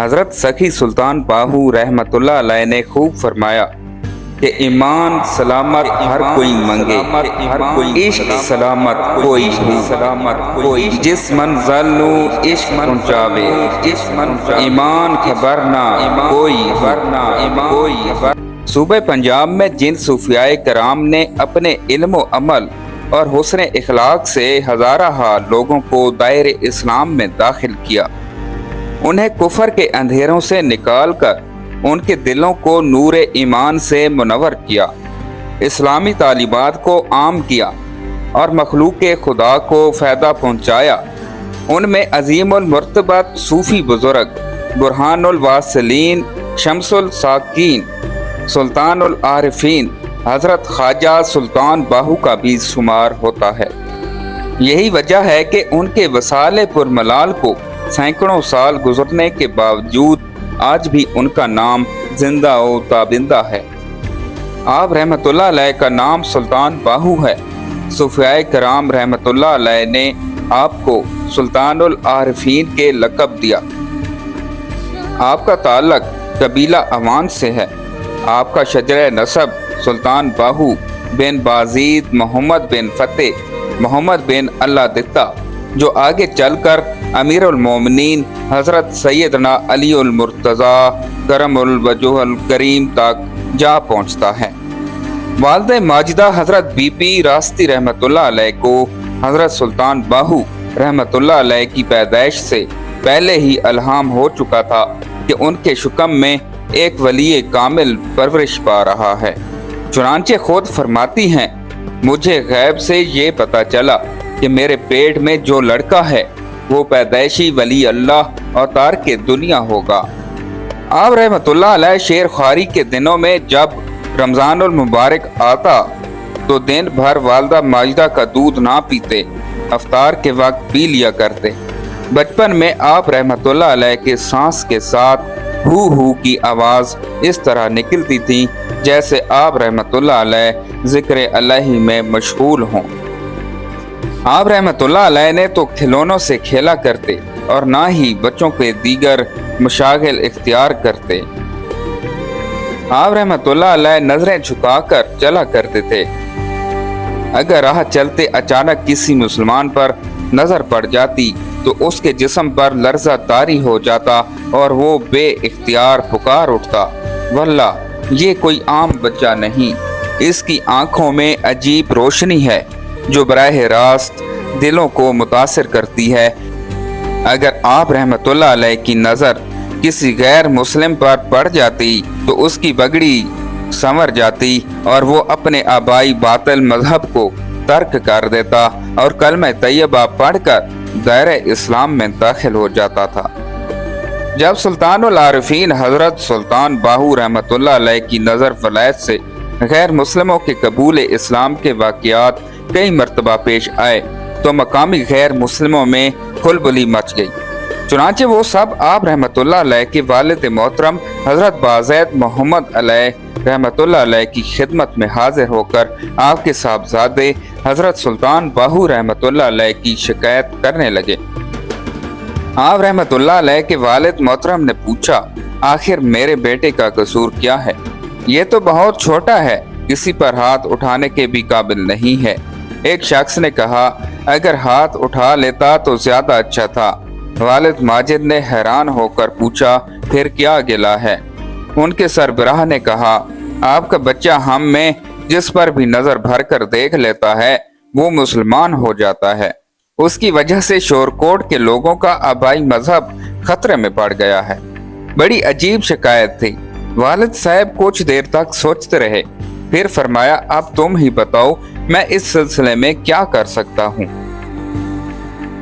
हजरत सखी सुल्तान बाहू रहमतुल्लाह अलैह ने खूब फरमाया कि ईमान सलामत हर कोई मंगे, हर कोई इश्क सलामत कोई कोई जिस मंज़िल नु इश्क पहुंचावे, ईमान खबर ना कोई। सूबे पंजाब में जिन सूफियाए कराम ने अपने इल्म व अमल और हुस्न इखलाक से हज़ारा लोगों को दायरे इस्लाम में दाखिल किया, उन्हें कुफर के अंधेरों से निकाल कर उनके दिलों को नूर ईमान से मुनव्वर किया, इस्लामी तालीमात को आम किया और मखलूक खुदा को फ़ायदा पहुँचाया, उनमें अज़ीमुल मर्तबत सूफ़ी बुज़ुर्ग बुरहानुल वासिलीन शम्सुल साकीन सुल्तानुल आरिफीन हज़रत ख्वाजा सुल्तान बाहू का भी शुमार होता है। यही वजह है कि उनके वसाले पुरमलाल को सैकड़ों साल गुजरने के बावजूद आज भी उनका नाम जिंदा व ताबिंदा है। आप रहमतुल्लाह अलैह का नाम सुल्तान बाहू है। सूफियाए कराम रहमतुल्लाह अलैह ने आपको सुल्तानुल आरिफीन के लक़ब दिया। आपका ताल्लुक कबीला अवान से है। आपका शजर नसब सुल्तान बाहू बिन बाजीद मोहम्मद बिन फतेह मोहम्मद बिन अल्लाह दित्ता, जो आगे चलकर अमीरुल मोमिनीन हज़रत सैयदना अलीउल मुर्तज़ा करमुल वजहुल करीम तक जा पहुँचता है। वालिद माजिदा हज़रत बीबी रास्ती रहमतुल्लाह अलैह को हज़रत सुल्तान बाहू रहमतुल्लाह अलैह की पैदाइश से पहले ही इल्हाम हो चुका था कि उनके शुक्म में एक वली कामिल परवरिश पा रहा है। चुनांचे खुद फरमाती हैं, मुझे गैब से ये पता चला कि मेरे पेट में जो लड़का है वो पैदाइशी वली अल्लाह और तार के दुनिया होगा। आप रहमतुल्लाह अलैह शेर ख्वारी के दिनों में जब रमज़ानुल मुबारक आता तो दिन भर वालिदा माजिदा का दूध ना पीते, अफ्तार के वक्त पी लिया करते। बचपन में आप रहमतुल्लाह अलैह के सांस के साथ हू की आवाज़ इस तरह निकलती थी जैसे आप रहमतुल्लाह अलैह ज़िक्र इलाही में मशगूल हों। आप रहमतुल्लाह अलैह ने तो खिलौनों से खेला करते और ना ही बच्चों के दीगर मशागिल इख्तियार करते। आप रहमतुल्लाह अलैह नजरें झुकाकर चला करते थे। अगर राह चलते अचानक किसी मुसलमान पर नजर पड़ जाती तो उसके जिस्म पर लर्जा तारी हो जाता और वो बे इख्तियार पुकार उठता, वल्लाह ये कोई आम बच्चा नहीं, इसकी आंखों में अजीब रोशनी है जो बराह रास्त दिलों को मुतासिर करती है। अगर आप रहमतुल्लाह अलैह की नज़र किसी गैर मुस्लिम पर पड़ जाती तो उसकी बगड़ी संवर जाती और वो अपने आबाई बातिल मजहब को तर्क कर देता और कलमा तैयबा पढ़कर दायरे इस्लाम में दाखिल हो जाता था। जब सुल्तानुल आरिफीन हज़रत सुल्तान बाहू रहमतुल्लाह अलैह की नज़र वलायत से गैर मुस्लिमों के कबूल इस्लाम के वाक़यात कई मरतबा पेश आए तो मकामी गैर मुस्लिमों में खुलबली मच गई। चुनांचे वो सब आप रहमतुल्लाह अलैह के वालिद मोहतरम हज़रत बाज़ैद मोहम्मद अलैह रहमतुल्लाह अलैह की खिदमत में हाजिर होकर आपके साहबजादे हज़रत सुल्तान बाहू रहमतुल्लाह अलैह की शिकायत करने लगे। आप रहमतुल्लाह अलैह के वालिद मोहतरम ने पूछा, आखिर मेरे बेटे का कसूर क्या है? ये तो बहुत छोटा है, किसी पर हाथ उठाने के भी काबिल नहीं है। एक शख्स ने कहा, अगर हाथ उठा लेता तो ज्यादा अच्छा था। वालिद माजिद ने हैरान होकर पूछा, फिर क्या गिला है? उनके सरबराह ने कहा, आपका बच्चा हम में जिस पर भी नजर भर कर देख लेता है वो मुसलमान हो जाता है। उसकी वजह से शोरकोट के लोगों का आबाई मजहब खतरे में पड़ गया है। बड़ी अजीब शिकायत थी। वालिद साहब कुछ देर तक सोचते रहे, फिर फरमाया, अब तुम ही बताओ मैं इस सिलसिले में क्या कर सकता हूँ।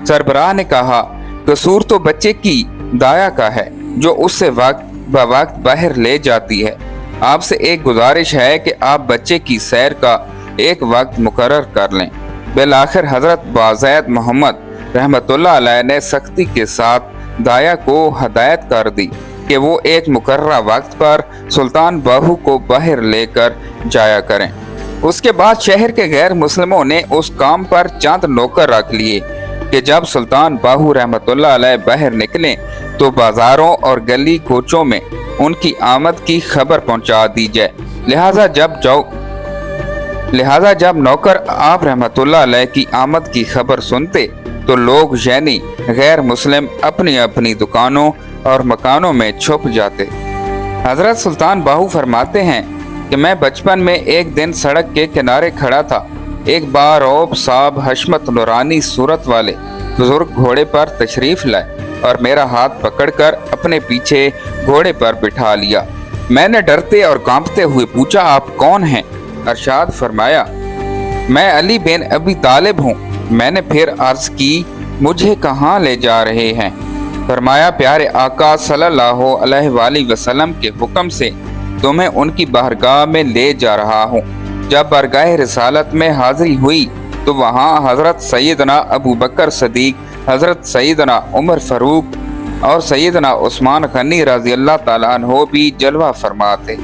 सरबराह ने कहा, कसूर तो बच्चे की दाया का है जो उससे वक्त ब वक्त बाहर ले जाती है। आपसे एक गुजारिश है कि आप बच्चे की सैर का एक वक्त मुकर्रर कर लें। बिलाखिर हज़रत बाज़ैद मोहम्मद रहमतुल्लाह अलैह ने सख्ती के साथ दाया को हदायत कर दी कि वो एक मुकर्रर वक्त पर सुल्तान बाहू को बाहर लेकर जाया करें। उसके बाद शहर के गैर मुस्लिमों ने उस काम पर चंद नौकर रख लिए کہ जब सुल्तान बाहू रहमतुल्लाह अलैह बाहर निकले तो बाजारों और गली कोचों में उनकी आमद की खबर पहुंचा दी जाए। लिहाजा जब नौकर आप रहमतुल्लाह अलैह की आमद की खबर सुनते तो लोग यानी गैर मुस्लिम अपनी अपनी दुकानों और मकानों में छुप जाते। हजरत सुल्तान बाहू फरमाते हैं कि मैं बचपन में एक दिन सड़क के किनारे खड़ा था। एक बार औब साहब हशमत नूरानी सूरत वाले बुजुर्ग घोड़े पर तशरीफ लाए और मेरा हाथ पकड़कर अपने पीछे घोड़े पर बिठा लिया। मैंने डरते और कांपते हुए पूछा, आप कौन हैं? अरशाद फरमाया, मैं अली बिन अबी तालिब हूँ। मैंने फिर अर्ज की, मुझे कहाँ ले जा रहे हैं? फरमाया, प्यारे आका सल्लल्लाहु अलैहि वसल्लम के हुक्म से तुम्हें उनकी बारगाह में ले जा रहा हूँ। जब बारगाह रिसालत में हाजिरी हुई तो वहाँ हजरत सैयदना अबू बकर सदीक, हजरत सैयदना उमर फारूक और सैयदना उस्मान गनी रजी अल्लाह ताला अन्हो भी जलवा फरमाते।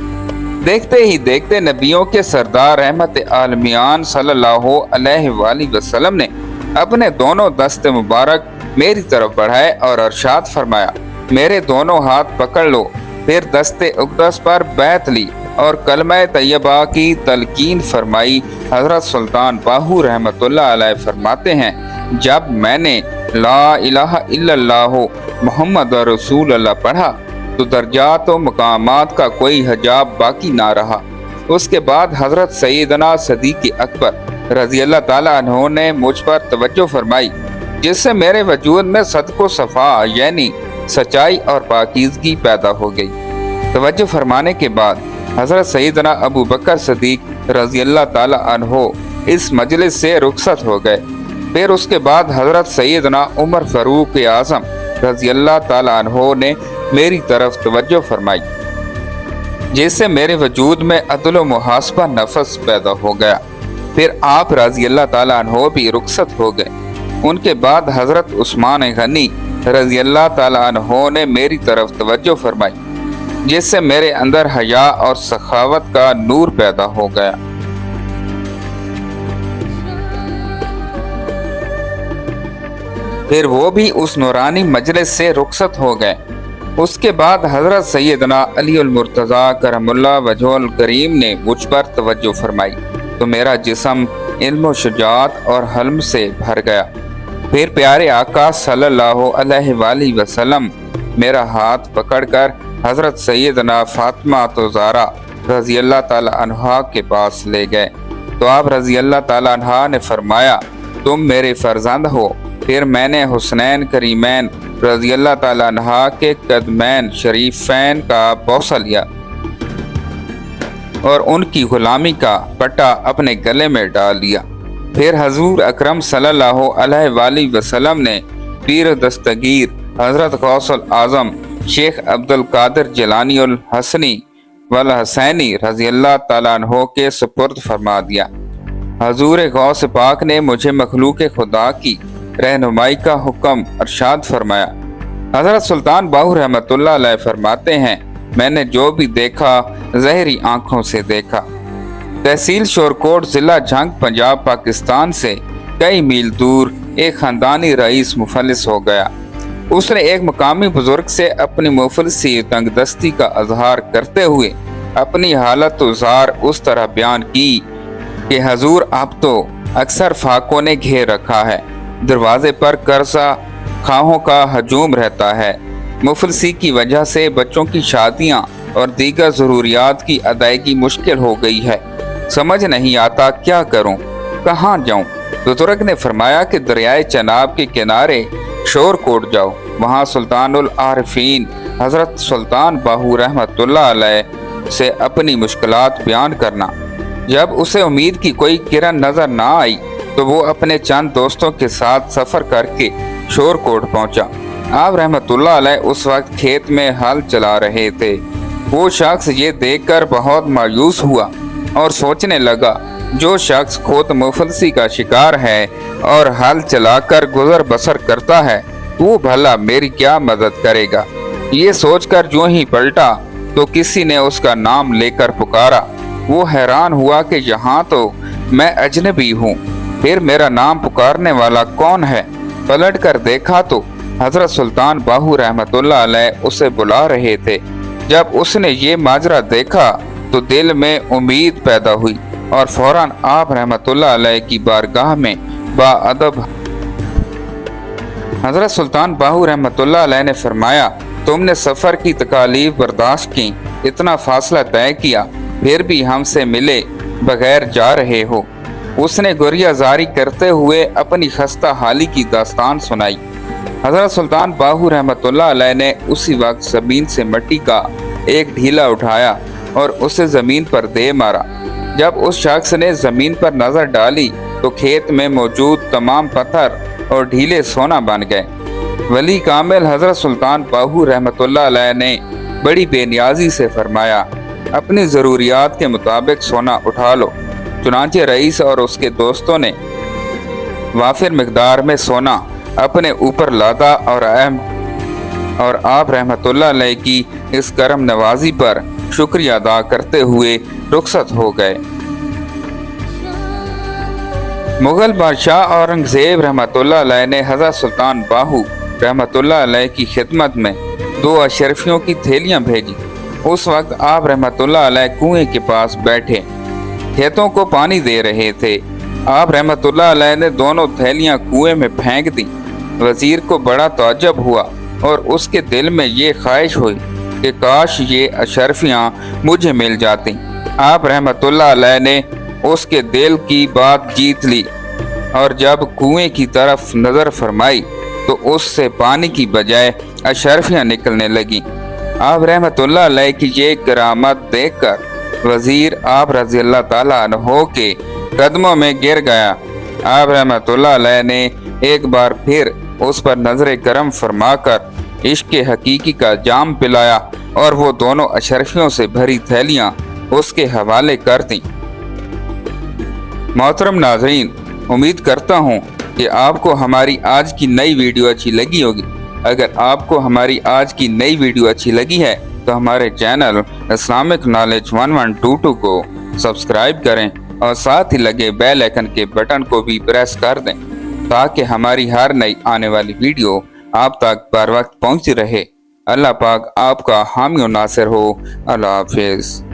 देखते ही देखते नबियों के सरदार रहमत आलमियान सल्लल्लाहु अलैहि वसल्लम ने अपने दोनों दस्ते मुबारक मेरी तरफ बढ़ाए और अरशाद फरमाया, मेरे दोनों हाथ पकड़ लो। फिर दस्ते उक़दस पर बैत ली और कलमा तैयबा की तलकीन फरमाई। हजरत सुल्तान बाहू रहमतुल्लाह अलैह फरमाते हैं, जब मैंने ला इलाहा इल्लल्लाह मुहम्मद रसूलुल्लाह पढ़ा तो दर्जात और मकामात का कोई हिजाब बाकी ना रहा। उसके बाद हजरत सैयदना सदीक अकबर रजी अल्लाह ताला अन्हो ने मुझ पर तवज्जो फरमाई, जिससे मेरे वजूद में सदको सफ़ा यानी सच्चाई और पाकीज़गी पैदा हो गई। तवज्जो फरमाने के बाद हजरत सैयदना अबू बकर सदीक रजी अल्लाह ताला अन्हो इस मजलिस से रुखसत हो गए। फिर उसके बाद हजरत सैयदना उमर फारूक आज़म रजी अल्लाह ताला अन्हो ने मेरी तरफ तवज्जो फरमाई, जिससे मेरे वजूद में अदल व मुहासबा नफस पैदा हो गया। फिर आप रजी अल्लाह ताला अन्हो भी रुखसत हो गए। उनके बाद हजरत उस्मान गनी रजी अल्लाह ताला अन्हो ने मेरी तरफ तवज्जो फरमाई, जिससे मेरे अंदर हया और सखावत का नूर पैदा हो गया। फिर वो भी उस नूरानी मजलिस से रुखसत हो गए। उसके बाद हजरत सैयदना अली अल मुर्तज़ा करमुल्लाह वजहुल करीम ने मुझ पर तवज्जो फरमाई तो मेरा जिस्म इल्म शुजाअत और हल्म से भर गया। फिर प्यारे आका सल्लल्लाहु अलैहि वसल्लम मेरा हाथ पकड़कर हजरत सैयदना फातिमा तो ज़ारा रजी अल्लाह ताला अन्हा के पास ले गए तो आप रजी अल्लाह ताला अन्हा ने फरमाया, तुम मेरे फर्जंद हो। फिर मैंने हुसनैन करीमैन रजी अल्लाह ताला अन्हा के कदमैन शरीफैन का बौसा लिया और उनकी गुलामी का पट्टा अपने गले में डाल लिया। फिर हजूर अकरम सल्लल्लाहु अलैहि वसल्लम ने पीर दस्तगीर हजरत गौसुल आज़म शेख अब्दुल कादिर जिलानी उल हसनी वल हसैनी रजी अल्लाह ताला अन्हो के सुपुर्द फरमा दिया। हजूर गौस पाक ने मुझे मखलूक खुदा की रहनुमाई का हुक्म अरशाद फरमाया। हजरत सुल्तान बाहू रहमतुल्लाह अलैह फरमाते हैं, मैंने जो भी देखा ज़हरी आंखों से देखा। तहसील शोरकोट ज़िला झंग पंजाब पाकिस्तान से कई मील दूर एक ख़ानदानी रईस मुफलिस हो गया। उसने एक मकामी बुजुर्ग से अपनी मुफलिसी तंगदस्ती का इजहार करते हुए अपनी हालत उज़ार उस तरह बयान की कि हजूर अब तो अक्सर फाकों ने घेर रखा है, दरवाजे पर कर्जा खाहों का हजूम रहता है। मुफलिसी की वजह से बच्चों की शादियां और दीगर ज़रूरियात की अदायगी मुश्किल हो गई है। समझ नहीं आता क्या करूं, कहाँ जाऊं। बुजुर्ग ने फरमाया कि दरियाए चनाब के किनारे शोरकोट जाओ, वहाँ सुल्तानुल आरिफीन हजरत सुल्तान बाहू रहमतुल्लाह अलैह से अपनी मुश्किलात बयान करना। जब उसे उम्मीद की कोई किरण नजर ना आई तो वो अपने चंद दोस्तों के साथ सफर करके शोरकोट पहुंचा। आप रहमतुल्लाह अलैह उस वक्त खेत में हल चला रहे थे। वो शख्स ये देखकर बहुत मायूस हुआ और सोचने लगा, जो शख्स खुद मुफलिसी का शिकार है और हल चलाकर गुजर बसर करता है वो भला मेरी क्या मदद करेगा। ये सोचकर जो ही पलटा तो किसी ने उसका नाम लेकर पुकारा। वो हैरान हुआ कि यहाँ तो मैं अजनबी हूँ, फिर मेरा नाम पुकारने वाला कौन है। पलट कर देखा तो हजरत सुल्तान बाहू रहमतुल्लाह अलैह उसे बुला रहे थे। जब उसने ये माजरा देखा तो दिल में उम्मीद पैदा हुई और फौरन आप रहमतुल्लाह अलैह की बारगाह में बाअदब हजरत सुल्तान बाहू रहमतुल्लाह अलैह ने फरमाया, तुमने सफ़र की तकालीफ बर्दाश्त की, इतना फासला तय किया, फिर भी हमसे मिले बगैर जा रहे हो। उसने गुरिया जारी करते हुए अपनी खस्ता हाली की दास्तान सुनाई। हजरत सुल्तान बाहू रहमतुल्लाह अलैह ने उसी वक्त ज़मीन से मिट्टी का एक ढीला उठाया और उसे ज़मीन पर दे मारा। जब उस शख्स ने ज़मीन पर नज़र डाली तो खेत में मौजूद तमाम पत्थर और ढीले सोना बन गए। वली कामिल हजरत सुल्तान बाहू रहमतुल्लाह अलैह ने बड़ी बेनियाजी से फरमाया, अपनी ज़रूरियात के मुताबिक सोना उठा लो। चुनांचे रईस और उसके दोस्तों ने वाफिर मिकदार में सोना अपने ऊपर लादा और आप रहमतुल्लाह अलैह की इस करम नवाजी पर शुक्रिया अदा करते हुए रुखसत हो गए। मुग़ल बादशाह औरंगज़ेब रहमतुल्लाह अलैह ने हज़रत सुल्तान बाहू रहमतुल्लाह अलैह की खिदमत में 2 अशरफियों की थैलियां भेजी। उस वक्त आप रहमतुल्लाह अलैह कुएं के पास बैठे खेतों को पानी दे रहे थे। आप रहमतुल्लाह अलैह ने दोनों थैलियां कुएं में फेंक दी। वज़ीर को बड़ा ताज्जुब हुआ और उसके दिल में ये ख्वाहिश हुई कि काश ये अशरफियाँ मुझे मिल जाती। आप रहमतुल्लाह अलैह ने उसके दिल की बात जीत ली और जब कुएं की तरफ नज़र फरमाई तो उससे पानी की बजाय अशरफियाँ निकलने लगी। आप रहमतुल्लाह अलैह की ये करामत देखकर वज़ीर आप रज़ी अल्लाह ताला अन्हो के कदमों में गिर गया। आप रहमतुल्लाह अलैह ने एक बार फिर उस पर नजर करम फरमाकर इश्क हकीकी का जाम पिलाया और वो दोनों अशरफियों से भरी थैलियाँ उसके हवाले कर दी। मोहतरम नाज़रीन, उम्मीद करता हूँ कि आपको हमारी आज की नई वीडियो अच्छी लगी होगी। अगर आपको हमारी आज की नई वीडियो अच्छी लगी है तो हमारे चैनल इस्लामिक नॉलेज 1122 को सब्सक्राइब करें और साथ ही लगे बेल आइकन के बटन को भी प्रेस कर दें ताकि हमारी हर नई आने वाली वीडियो आप तक बर वक्त पहुँचती रहे। अल्लाह पाक आपका हामी और नासिर हो। अल्लाह हाफिज़।